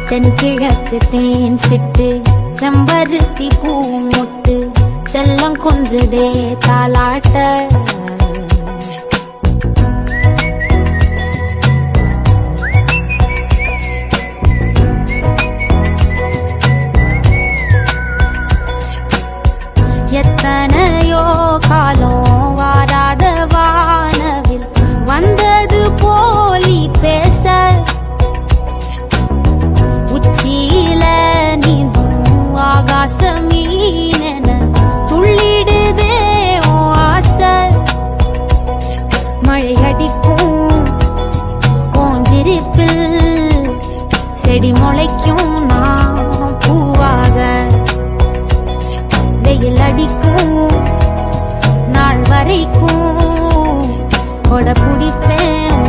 தென்கிழக்கு தேன் சிட்டு செம்பருத்தி பூ முட்டு செல்லம் கொஞ்சுதே தாலாட்ட எத்தனையோ காலம் வாராத வானவில் வந்தது போலி பேச உச்சியில நீந்தும் ஆகாச மீனென துள்ளிடுதே ஆசை மழையடிக்கும் போஞ்சிரிப்பில் செடி முளைக்கும் நான் பூவாக வெயில் அடிக்கும் நாள் வரைக்கும் கொட பிடிப்பேன்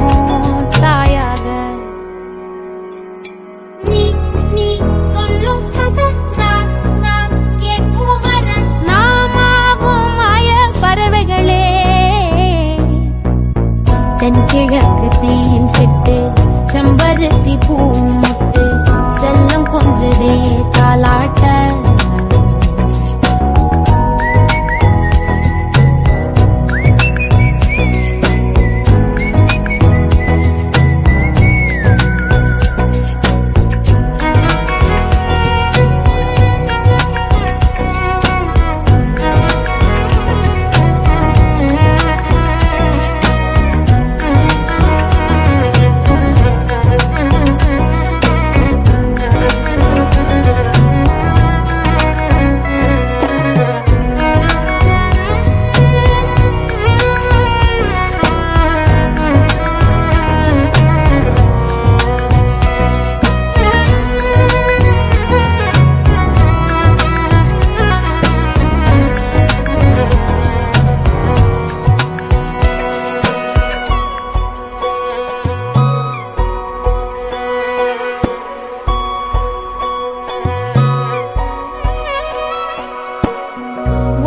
தாயாக நீ நீ சொல்லும் கதை நான் கேட்கும் வர நாமாவும் மாய பறவைகளே தென்கிழக்கு தேன் சிட்டு செம்பருத்தி பூ முட்டு செல்லம் கொஞ்சதே தாலாட்ட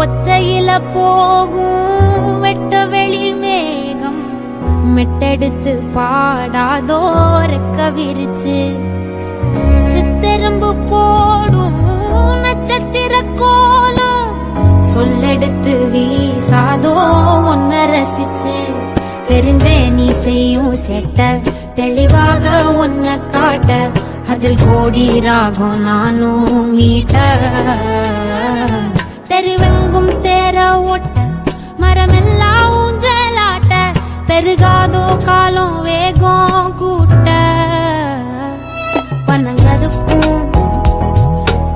ஒத்தையில போகும் வெட்ட வெளி மேகம் மெட்டெடுத்து பாடாதோ ரெக்க விரிச்சு சித்தெரும்பு போடும் நட்சத்திர கோலம் சொல்லெடுத்து வீசாதோ ஒன்ன ரசிச்சு தெரிஞ்சே நீ செய்யும் செட்ட தெளிவாக உன்ன காட்ட அதில் கோடி ராகம் நானும் மீட்ட தெருவெங்கும் தேர ஓட்ட மரமெல்லாம் ஊஞ்சலாட்ட பெருகாதோ காலம் வேகம் கூட்ட பனங்கருக்கும்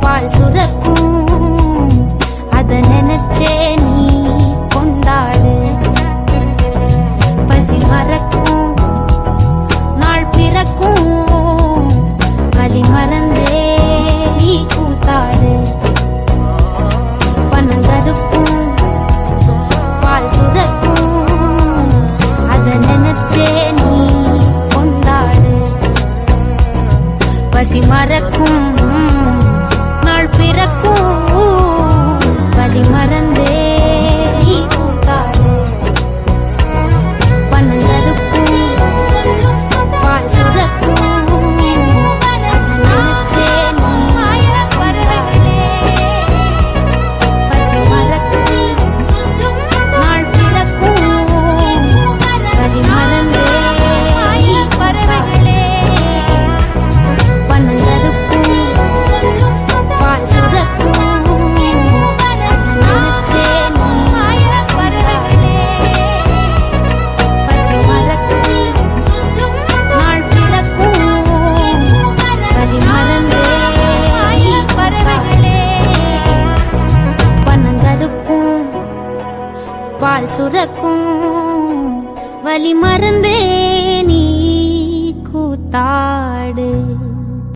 பால் சுரக்கும் அத நினைச்சே நீ கொண்டாடு பசி மறக்கும் நாள் பிறக்கும் வலி மறந்தே நீ கூத்தாடு பனங்கருக்கும் பால் சுரக்கும் அத நினைச்சே நீ கொண்டாடு பசி மறக்கும் நாள் பிறக்கும் வலி மறந்தே நீ கூத்தாடு பனங்கருக்கும் பால் சுரக்கும் பால் சுரக்கும் வலி மறந்தே நீ கூத்தாடு